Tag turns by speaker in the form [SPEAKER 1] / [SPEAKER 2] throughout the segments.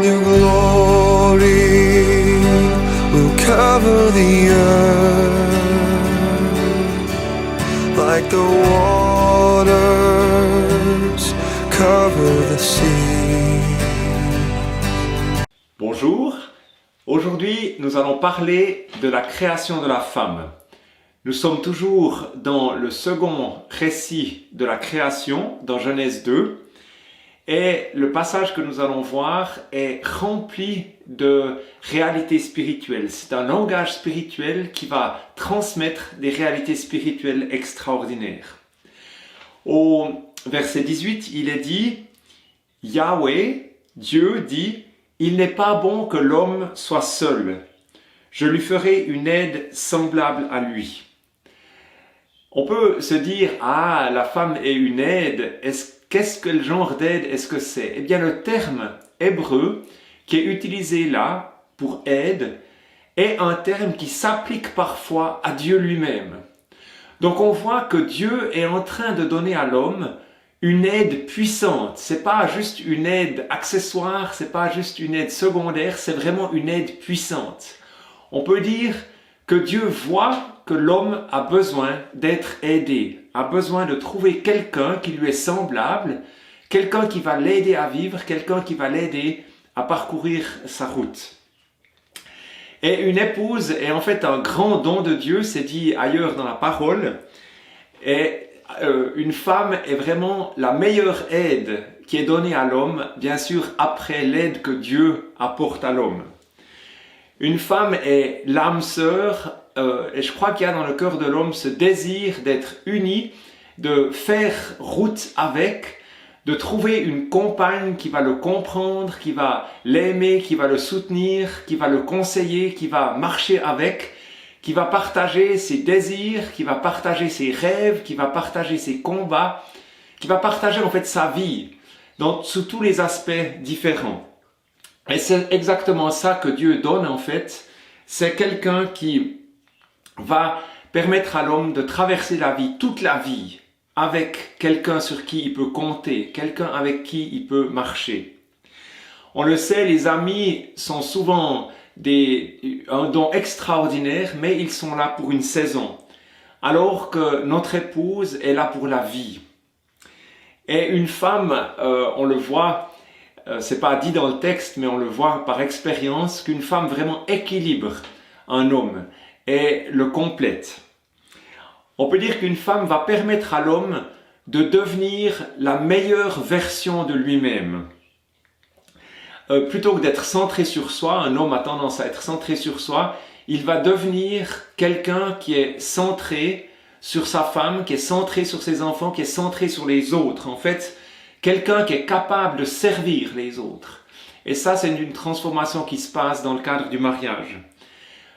[SPEAKER 1] and your glory will cover the earth like the waters cover the sea.
[SPEAKER 2] Bonjour, aujourd'hui nous allons parler de la création de la femme. Nous sommes toujours dans le second récit de la création, dans Genèse 2, et le passage que nous allons voir est rempli de réalités spirituelles. C'est un langage spirituel qui va transmettre des réalités spirituelles extraordinaires. Au verset 18, il est dit, Yahweh, Dieu dit, « Il n'est pas bon que l'homme soit seul. Je lui ferai une aide semblable à lui. » On peut se dire, ah, la femme est une aide, quel genre d'aide est-ce que c'est? Eh bien, le terme hébreu qui est utilisé là pour aide est un terme qui s'applique parfois à Dieu lui-même. Donc on voit que Dieu est en train de donner à l'homme une aide puissante. C'est pas juste une aide accessoire, c'est pas juste une aide secondaire, c'est vraiment une aide puissante. On peut dire que Dieu voit que l'homme a besoin d'être aidé, a besoin de trouver quelqu'un qui lui est semblable, quelqu'un qui va l'aider à vivre, quelqu'un qui va l'aider à parcourir sa route. Et une épouse est en fait un grand don de Dieu, c'est dit ailleurs dans la parole, et une femme est vraiment la meilleure aide qui est donnée à l'homme, bien sûr après l'aide que Dieu apporte à l'homme. Une femme est l'âme sœur, et je crois qu'il y a dans le cœur de l'homme ce désir d'être uni, de faire route avec, de trouver une compagne qui va le comprendre, qui va l'aimer, qui va le soutenir, qui va le conseiller, qui va marcher avec, qui va partager ses désirs, qui va partager ses rêves, qui va partager ses combats, qui va partager en fait sa vie sous tous les aspects différents. Et c'est exactement ça que Dieu donne en fait. C'est quelqu'un qui va permettre à l'homme de traverser la vie, toute la vie, avec quelqu'un sur qui il peut compter, quelqu'un avec qui il peut marcher. On le sait, les amis sont souvent un don extraordinaire, mais ils sont là pour une saison, alors que notre épouse est là pour la vie. Et une femme, on le voit, c'est pas dit dans le texte, mais on le voit par expérience, qu'une femme vraiment équilibre un homme et le complète. On peut dire qu'une femme va permettre à l'homme de devenir la meilleure version de lui-même. Plutôt que d'être centré sur soi, un homme a tendance à être centré sur soi, il va devenir quelqu'un qui est centré sur sa femme, qui est centré sur ses enfants, qui est centré sur les autres. En fait, quelqu'un qui est capable de servir les autres. Et ça, c'est une transformation qui se passe dans le cadre du mariage.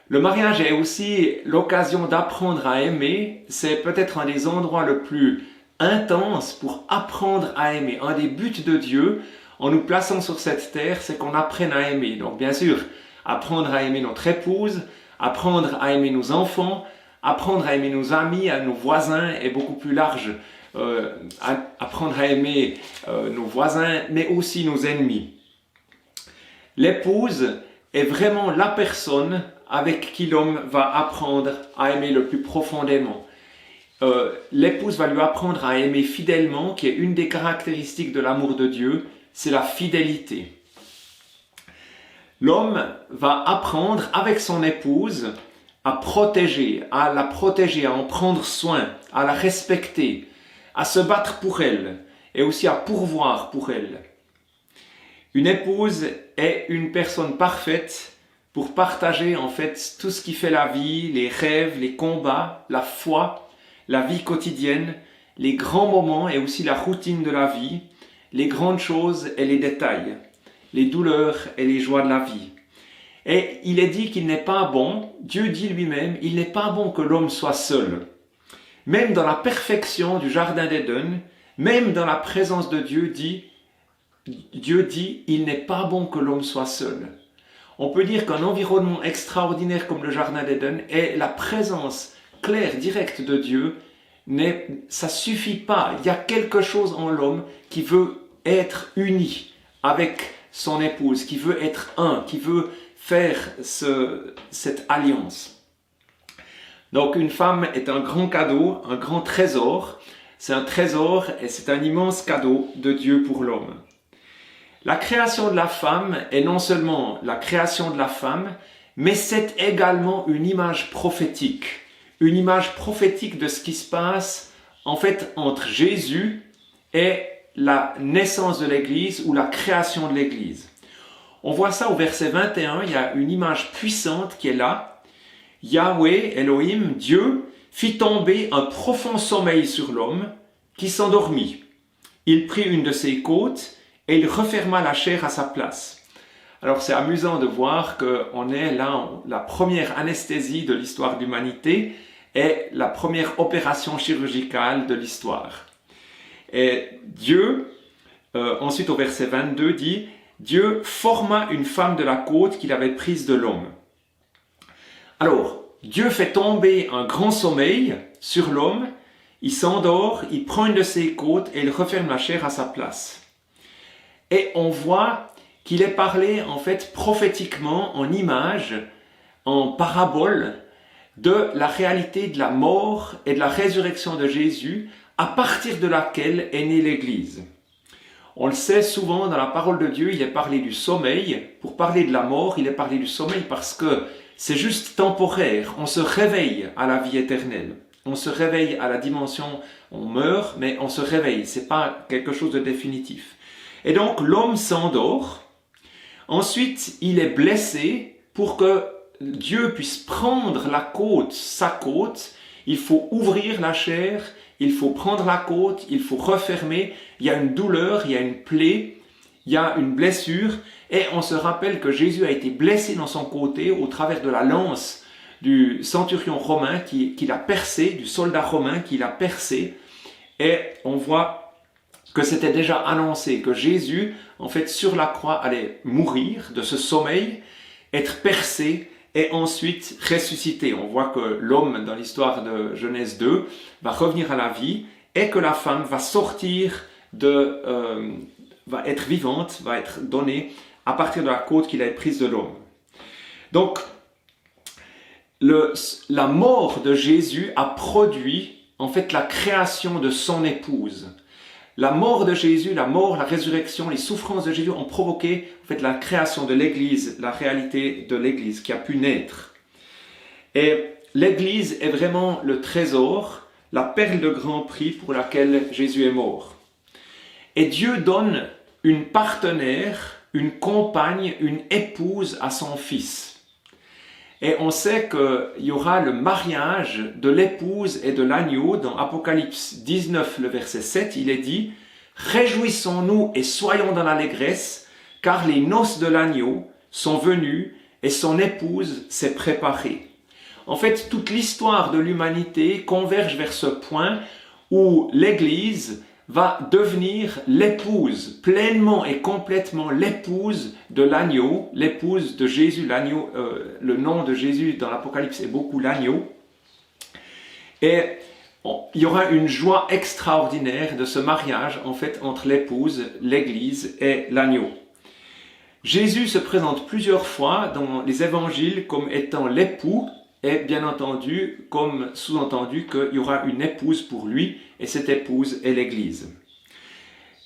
[SPEAKER 2] Le mariage est aussi l'occasion d'apprendre à aimer. C'est peut-être un des endroits le plus intenses pour apprendre à aimer. Un des buts de Dieu, en nous plaçant sur cette terre, c'est qu'on apprenne à aimer. Donc bien sûr, apprendre à aimer notre épouse, apprendre à aimer nos enfants, apprendre à aimer nos amis, nos voisins est beaucoup plus large. Apprendre à aimer nos voisins, mais aussi nos ennemis. L'épouse est vraiment la personne avec qui l'homme va apprendre à aimer le plus profondément. L'épouse va lui apprendre à aimer fidèlement, qui est une des caractéristiques de l'amour de Dieu, c'est la fidélité. L'homme va apprendre avec son épouse à protéger, à en prendre soin, à la respecter, à se battre pour elle et aussi à pourvoir pour elle. Une épouse est une personne parfaite pour partager en fait tout ce qui fait la vie, les rêves, les combats, la foi, la vie quotidienne, les grands moments et aussi la routine de la vie, les grandes choses et les détails, les douleurs et les joies de la vie. Et il est dit qu'il n'est pas bon, Dieu dit lui-même, il n'est pas bon que l'homme soit seul. Même dans la perfection du jardin d'Éden, même dans la présence de Dieu Dieu dit, il n'est pas bon que l'homme soit seul. On peut dire qu'un environnement extraordinaire comme le jardin d'Éden est la présence claire, directe de Dieu. Ça suffit pas. Il y a quelque chose en l'homme qui veut être uni avec son épouse, qui veut être un, qui veut faire cette alliance. Donc une femme est un grand cadeau, un grand trésor. C'est un trésor et c'est un immense cadeau de Dieu pour l'homme. La création de la femme est non seulement la création de la femme, mais c'est également une image prophétique de ce qui se passe en fait entre Jésus et la naissance de l'Église ou la création de l'Église. On voit ça au verset 21, il y a une image puissante qui est là. Yahweh, Elohim, Dieu, fit tomber un profond sommeil sur l'homme qui s'endormit. Il prit une de ses côtes et il referma la chair à sa place. Alors c'est amusant de voir qu'on est là, la première anesthésie de l'histoire de l'humanité est la première opération chirurgicale de l'histoire. Et Dieu, ensuite au verset 22 dit, Dieu forma une femme de la côte qu'il avait prise de l'homme. Alors, Dieu fait tomber un grand sommeil sur l'homme, il s'endort, il prend une de ses côtes et il referme la chair à sa place. Et on voit qu'il est parlé en fait prophétiquement, en images, en paraboles, de la réalité de la mort et de la résurrection de Jésus, à partir de laquelle est née l'Église. On le sait souvent dans la parole de Dieu, il est parlé du sommeil. Pour parler de la mort, il est parlé du sommeil parce que c'est juste temporaire. On se réveille à la vie éternelle. On se réveille à la dimension, on meurt, mais on se réveille. C'est pas quelque chose de définitif. Et donc l'homme s'endort. Ensuite, il est blessé pour que Dieu puisse prendre la côte, sa côte. Il faut ouvrir la chair, il faut prendre la côte, il faut refermer. Il y a une douleur, il y a une plaie, il y a une blessure. Et on se rappelle que Jésus a été blessé dans son côté au travers de la lance du centurion romain qui l'a percé, du soldat romain qui l'a percé. Et on voit que c'était déjà annoncé que Jésus, en fait, sur la croix, allait mourir de ce sommeil, être percé et ensuite ressusciter. On voit que l'homme, dans l'histoire de Genèse 2, va revenir à la vie et que la femme va sortir va être vivante, va être donnée à partir de la côte qu'il a prise de l'homme. Donc, la mort de Jésus a produit en fait la création de son épouse. La mort de Jésus, la mort, la résurrection, les souffrances de Jésus ont provoqué en fait la création de l'Église, la réalité de l'Église qui a pu naître. Et l'Église est vraiment le trésor, la perle de grand prix pour laquelle Jésus est mort. Et Dieu donne une partenaire, une compagne, une épouse à son fils. Et on sait qu'il y aura le mariage de l'épouse et de l'agneau. Dans Apocalypse 19, le verset 7, il est dit « Réjouissons-nous et soyons dans l'allégresse, car les noces de l'agneau sont venues et son épouse s'est préparée. » En fait, toute l'histoire de l'humanité converge vers ce point où l'Église va devenir l'épouse, pleinement et complètement l'épouse de l'agneau, l'épouse de Jésus, l'agneau, le nom de Jésus dans l'Apocalypse est beaucoup l'agneau. Et il y aura une joie extraordinaire de ce mariage, en fait, entre l'épouse, l'Église et l'agneau. Jésus se présente plusieurs fois dans les évangiles comme étant l'époux, et bien entendu, comme sous-entendu qu'il y aura une épouse pour lui, et cette épouse est l'Église.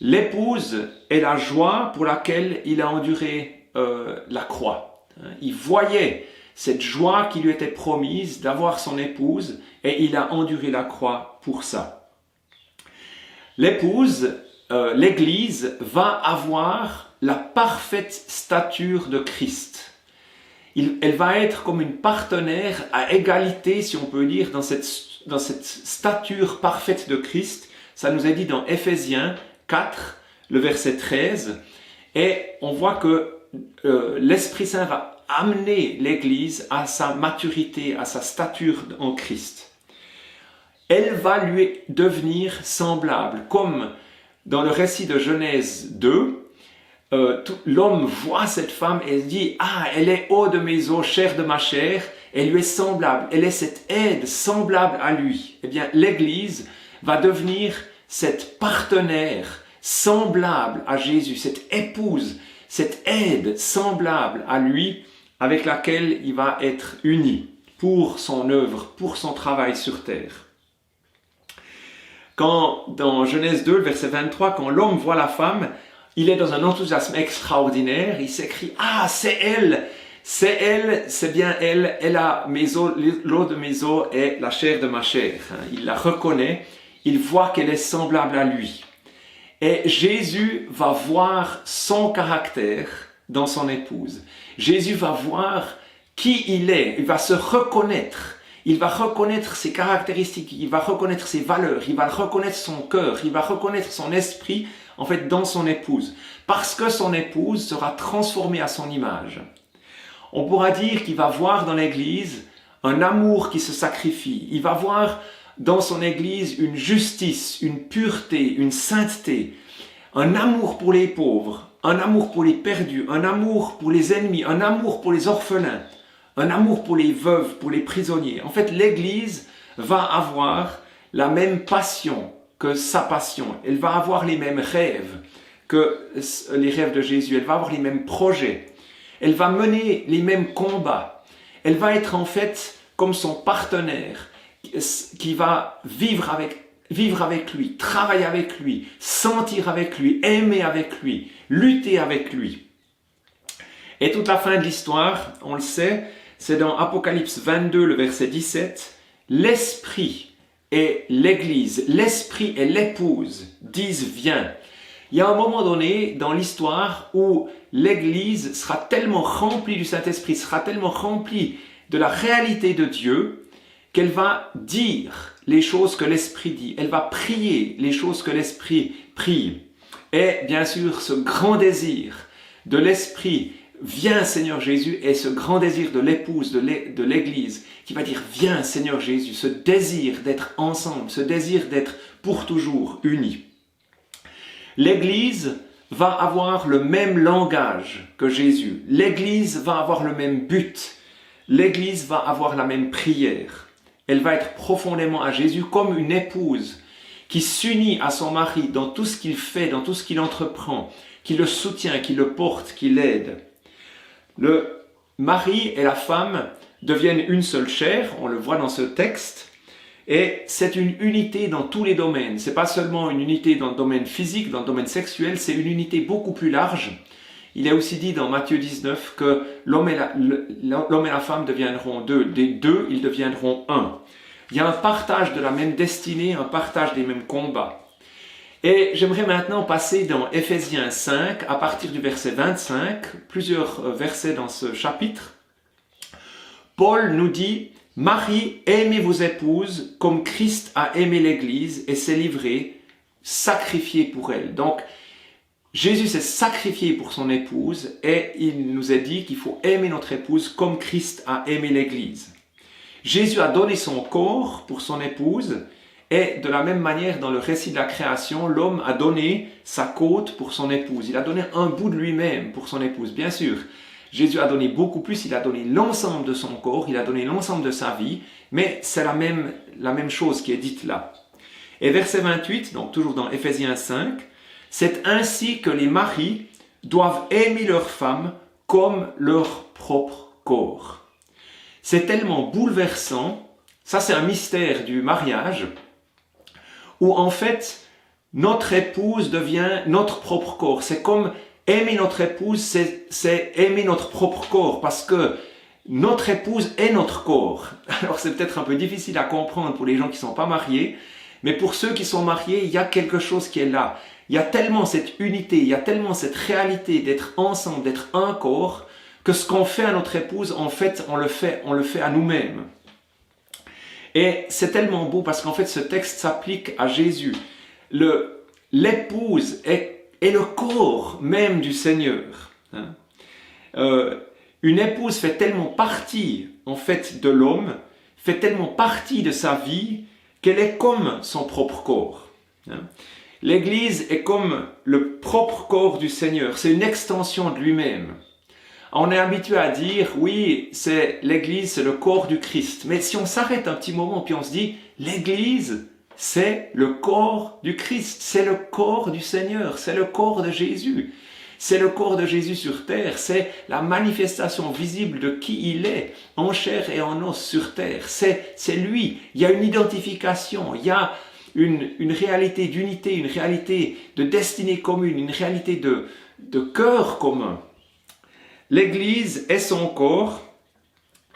[SPEAKER 2] L'épouse est la joie pour laquelle il a enduré la croix. Il voyait cette joie qui lui était promise d'avoir son épouse, et il a enduré la croix pour ça. L'épouse, l'Église, va avoir la parfaite stature de Christ. Elle va être comme une partenaire à égalité, si on peut dire, dans cette stature parfaite de Christ. Ça nous est dit dans Éphésiens 4, le verset 13. Et on voit que l'Esprit Saint va amener l'Église à sa maturité, à sa stature en Christ. Elle va lui devenir semblable, comme dans le récit de Genèse 2, l'homme voit cette femme et dit « Ah, elle est eau de mes os, chair de ma chair, elle lui est semblable, elle est cette aide semblable à lui. » Eh bien, l'Église va devenir cette partenaire semblable à Jésus, cette épouse cette aide semblable à lui avec laquelle il va être uni pour son œuvre, pour son travail sur terre. Quand, dans Genèse 2, le verset 23, quand l'homme voit la femme, il est dans un enthousiasme extraordinaire, il s'écrie « Ah, c'est elle, c'est bien elle, elle a mes os, l'eau de mes os et la chair de ma chair. » Il la reconnaît, il voit qu'elle est semblable à lui. Et Jésus va voir son caractère dans son épouse. Jésus va voir qui il est, il va se reconnaître. Il va reconnaître ses caractéristiques, il va reconnaître ses valeurs, il va reconnaître son cœur, il va reconnaître son esprit, en fait, dans son épouse. Parce que son épouse sera transformée à son image. On pourra dire qu'il va voir dans l'Église un amour qui se sacrifie. Il va voir dans son Église une justice, une pureté, une sainteté, un amour pour les pauvres, un amour pour les perdus, un amour pour les ennemis, un amour pour les orphelins, un amour pour les veuves, pour les prisonniers. En fait, l'Église va avoir la même passion que sa passion. Elle va avoir les mêmes rêves que les rêves de Jésus. Elle va avoir les mêmes projets. Elle va mener les mêmes combats. Elle va être en fait comme son partenaire qui va vivre avec lui, travailler avec lui, sentir avec lui, aimer avec lui, lutter avec lui. Et toute la fin de l'histoire, on le sait, c'est dans Apocalypse 22, le verset 17, « L'Esprit et l'Église, l'Esprit et l'Épouse disent « Viens ». Il y a un moment donné dans l'histoire où l'Église sera tellement remplie du Saint-Esprit, sera tellement remplie de la réalité de Dieu, qu'elle va dire les choses que l'Esprit dit. Elle va prier les choses que l'Esprit prie. Et bien sûr, ce grand désir de l'Esprit, viens Seigneur Jésus, et ce grand désir de l'épouse, de l'Église, qui va dire, viens Seigneur Jésus, ce désir d'être ensemble, ce désir d'être pour toujours unis. L'Église va avoir le même langage que Jésus. L'Église va avoir le même but. L'Église va avoir la même prière. Elle va être profondément à Jésus comme une épouse qui s'unit à son mari dans tout ce qu'il fait, dans tout ce qu'il entreprend, qui le soutient, qui le porte, qui l'aide. Le mari et la femme deviennent une seule chair, on le voit dans ce texte, et c'est une unité dans tous les domaines. C'est pas seulement une unité dans le domaine physique, dans le domaine sexuel, c'est une unité beaucoup plus large. Il est aussi dit dans Matthieu 19 que l'homme et la femme deviendront deux. Des deux, ils deviendront un. Il y a un partage de la même destinée, un partage des mêmes combats. Et j'aimerais maintenant passer dans Éphésiens 5, à partir du verset 25, plusieurs versets dans ce chapitre. Paul nous dit « Marie, aimez vos épouses comme Christ a aimé l'Église et s'est livré, sacrifié pour elle. » Donc, Jésus s'est sacrifié pour son épouse et il nous a dit qu'il faut aimer notre épouse comme Christ a aimé l'Église. Jésus a donné son corps pour son épouse et de la même manière dans le récit de la création, l'homme a donné sa côte pour son épouse. Il a donné un bout de lui-même pour son épouse. Bien sûr, Jésus a donné beaucoup plus, il a donné l'ensemble de son corps, il a donné l'ensemble de sa vie, mais c'est la même chose qui est dite là. Et verset 28, donc toujours dans Éphésiens 5, c'est ainsi que les maris doivent aimer leurs femmes comme leur propre corps. C'est tellement bouleversant, ça c'est un mystère du mariage, où en fait notre épouse devient notre propre corps. C'est comme aimer notre épouse, c'est aimer notre propre corps, parce que notre épouse est notre corps. Alors c'est peut-être un peu difficile à comprendre pour les gens qui ne sont pas mariés, mais pour ceux qui sont mariés, il y a quelque chose qui est là. Il y a tellement cette unité, il y a tellement cette réalité d'être ensemble, d'être un corps, que ce qu'on fait à notre épouse, en fait, on le fait à nous-mêmes. Et c'est tellement beau parce qu'en fait, ce texte s'applique à Jésus. L'épouse est le corps même du Seigneur. Une épouse fait tellement partie, en fait, de l'homme, fait tellement partie de sa vie, qu'elle est comme son propre corps. L'Église est comme le propre corps du Seigneur, c'est une extension de lui-même. On est habitué à dire, oui, c'est l'Église, c'est le corps du Christ. Mais si on s'arrête un petit moment puis on se dit, l'Église, c'est le corps du Christ, c'est le corps du Seigneur, c'est le corps de Jésus. C'est le corps de Jésus sur terre, c'est la manifestation visible de qui il est, en chair et en os sur terre. C'est lui. Il y a une identification, il y a une réalité d'unité, une réalité de destinée commune, une réalité de cœur commun. L'Église est son corps.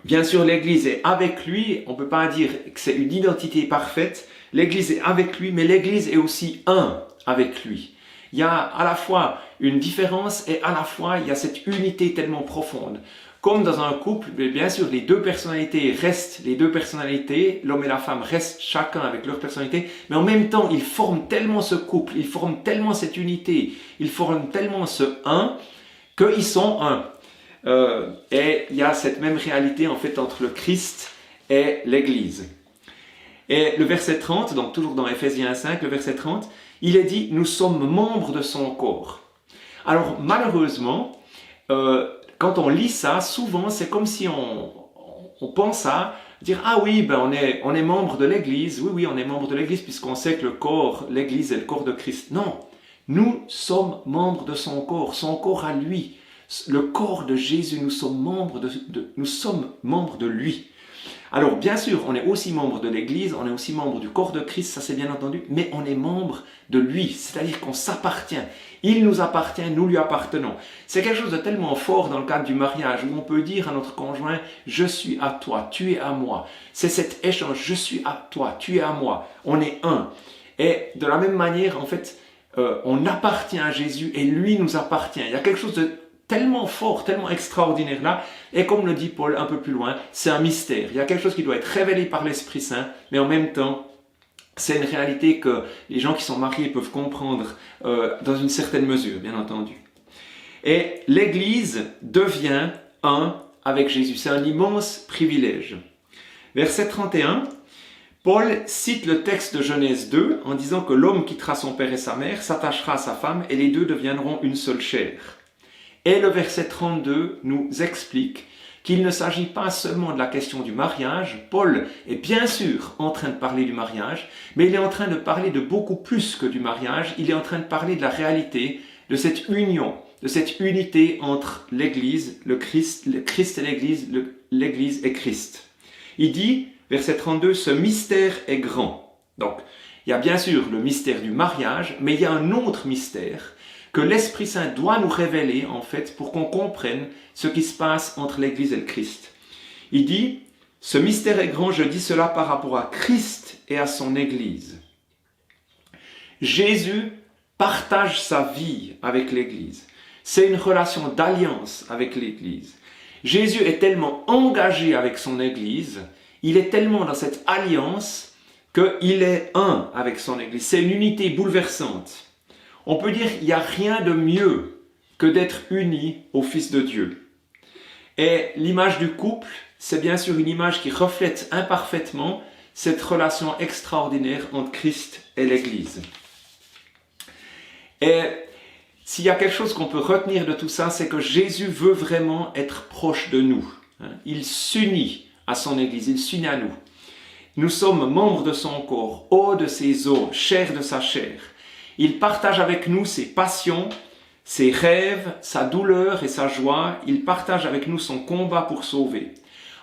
[SPEAKER 2] Bien sûr, l'Église est avec lui. On ne peut pas dire que c'est une identité parfaite. L'Église est avec lui, mais l'Église est aussi un avec lui. Il y a à la fois une différence et à la fois il y a cette unité tellement profonde. Comme dans un couple, bien sûr, les deux personnalités restent les deux personnalités, l'homme et la femme restent chacun avec leur personnalité, mais en même temps, ils forment tellement ce couple, ils forment tellement cette unité, ils forment tellement ce un, qu'ils sont un. Et il y a cette même réalité en fait entre le Christ et l'Église. Et le verset 30, donc toujours dans Ephésiens 5, le verset 30, il est dit « Nous sommes membres de son corps ». Alors malheureusement, quand on lit ça, souvent c'est comme si on pense à dire « Ah oui, ben on est membre de l'Église, oui, on est membre de l'Église puisqu'on sait que le corps, l'Église est le corps de Christ. » Non, nous sommes membres de son corps à lui. Le corps de Jésus, nous sommes membres de lui. Alors bien sûr, on est aussi membre de l'Église, on est aussi membre du corps de Christ, ça c'est bien entendu, mais on est membre de lui, c'est-à-dire qu'on s'appartient. Il nous appartient, nous lui appartenons. C'est quelque chose de tellement fort dans le cadre du mariage où on peut dire à notre conjoint « Je suis à toi, tu es à moi ». C'est cet échange « Je suis à toi, tu es à moi ». On est un. Et de la même manière, en fait, on appartient à Jésus et lui nous appartient. Il y a quelque chose de tellement fort, tellement extraordinaire là, et comme le dit Paul un peu plus loin, c'est un mystère. Il y a quelque chose qui doit être révélé par l'Esprit Saint, mais en même temps, c'est une réalité que les gens qui sont mariés peuvent comprendre dans une certaine mesure, bien entendu. Et l'Église devient un avec Jésus. C'est un immense privilège. Verset 31, Paul cite le texte de Genèse 2 en disant que l'homme quittera son père et sa mère, s'attachera à sa femme et les deux deviendront une seule chair. Et le verset 32 nous explique qu'il ne s'agit pas seulement de la question du mariage. Paul est bien sûr en train de parler du mariage, mais il est en train de parler de beaucoup plus que du mariage. Il est en train de parler de la réalité, de cette union, de cette unité entre l'Église, le Christ et l'Église, l'Église et Christ. Il dit, verset 32, « Ce mystère est grand ». Donc, il y a bien sûr le mystère du mariage, mais il y a un autre mystère que l'Esprit Saint doit nous révéler, en fait, pour qu'on comprenne ce qui se passe entre l'Église et le Christ. Il dit, « Ce mystère est grand, je dis cela par rapport à Christ et à son Église. » Jésus partage sa vie avec l'Église. C'est une relation d'alliance avec l'Église. Jésus est tellement engagé avec son Église, il est tellement dans cette alliance qu'il est un avec son Église. C'est une unité bouleversante. On peut dire qu'il n'y a rien de mieux que d'être unis au Fils de Dieu. Et l'image du couple, c'est bien sûr une image qui reflète imparfaitement cette relation extraordinaire entre Christ et l'Église. Et s'il y a quelque chose qu'on peut retenir de tout ça, c'est que Jésus veut vraiment être proche de nous. Il s'unit à son Église, il s'unit à nous. Nous sommes membres de son corps, os de ses os, chair de sa chair. Il partage avec nous ses passions, ses rêves, sa douleur et sa joie. Il partage avec nous son combat pour sauver.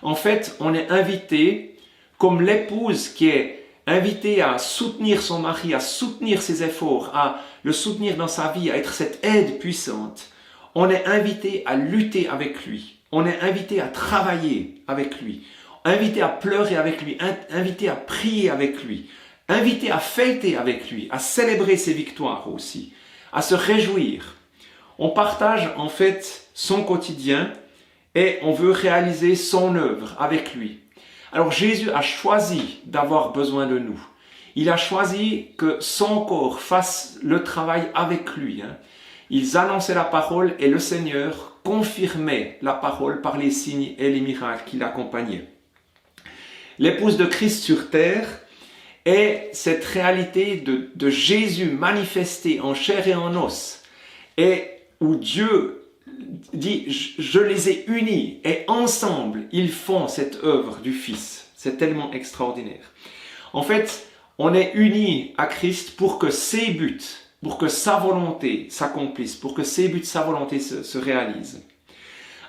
[SPEAKER 2] En fait, on est invité, comme l'épouse qui est invitée à soutenir son mari, à soutenir ses efforts, à le soutenir dans sa vie, à être cette aide puissante. On est invité à lutter avec lui. On est invité à travailler avec lui. Invité à pleurer avec lui. Invité à prier avec lui. Invité à fêter avec lui, à célébrer ses victoires aussi, à se réjouir. On partage en fait son quotidien et on veut réaliser son œuvre avec lui. Alors Jésus a choisi d'avoir besoin de nous. Il a choisi que son corps fasse le travail avec lui. Ils annonçaient la parole et le Seigneur confirmait la parole par les signes et les miracles qui l'accompagnaient. L'épouse de Christ sur terre est cette réalité de Jésus manifesté en chair et en os, et où Dieu dit « je les ai unis » et ensemble ils font cette œuvre du Fils. C'est tellement extraordinaire. En fait, on est unis à Christ pour que ses buts, pour que sa volonté s'accomplisse, pour que ses buts, sa volonté se réalisent.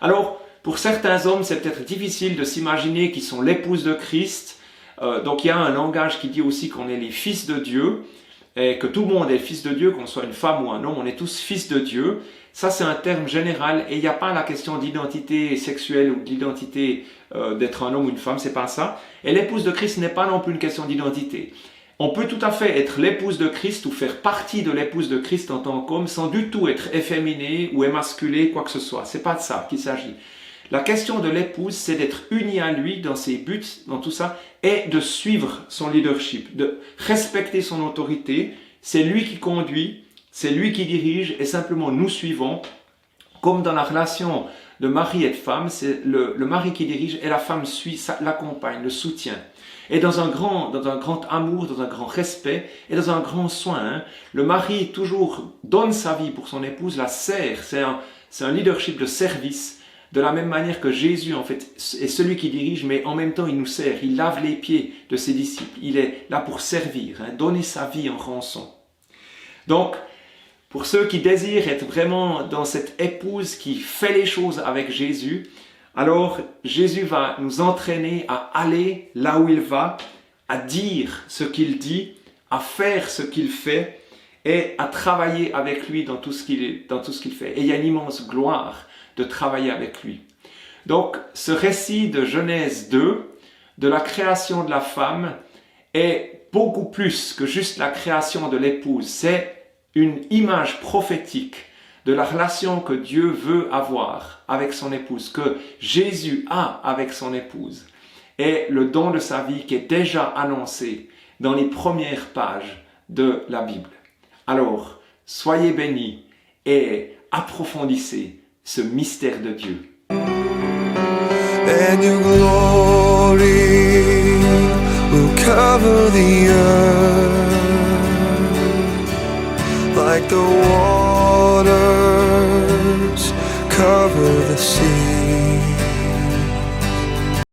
[SPEAKER 2] Alors, pour certains hommes, c'est peut-être difficile de s'imaginer qu'ils sont l'épouse de Christ. Donc il y a un langage qui dit aussi qu'on est les fils de Dieu, et que tout le monde est fils de Dieu, qu'on soit une femme ou un homme, on est tous fils de Dieu. Ça, c'est un terme général, et il n'y a pas la question d'identité sexuelle ou d'identité d'être un homme ou une femme, c'est pas ça. Et l'épouse de Christ n'est pas non plus une question d'identité. On peut tout à fait être l'épouse de Christ ou faire partie de l'épouse de Christ en tant qu'homme sans du tout être efféminé ou émasculé, quoi que ce soit. C'est pas de ça qu'il s'agit. La question de l'épouse, c'est d'être unie à lui dans ses buts, dans tout ça, et de suivre son leadership, de respecter son autorité. C'est lui qui conduit, c'est lui qui dirige, et simplement nous suivons. Comme dans la relation de mari et de femme, c'est le mari qui dirige et la femme suit, l'accompagne, le soutient. Et dans un grand amour, dans un grand respect et dans un grand soin, hein, le mari toujours donne sa vie pour son épouse, la sert. C'est un leadership de service. De la même manière que Jésus, en fait, est celui qui dirige, mais en même temps, il nous sert. Il lave les pieds de ses disciples. Il est là pour servir, hein, donner sa vie en rançon. Donc, pour ceux qui désirent être vraiment dans cette épouse qui fait les choses avec Jésus, alors Jésus va nous entraîner à aller là où il va, à dire ce qu'il dit, à faire ce qu'il fait et à travailler avec lui dans tout ce qu'il fait. Et il y a une immense gloire de travailler avec lui. Donc, ce récit de Genèse 2, de la création de la femme, est beaucoup plus que juste la création de l'épouse. C'est une image prophétique de la relation que Dieu veut avoir avec son épouse, que Jésus a avec son épouse, et le don de sa vie qui est déjà annoncé dans les premières pages de la Bible. Alors, soyez bénis et approfondissez ce mystère de Dieu.
[SPEAKER 1] And your glory will cover the earth like the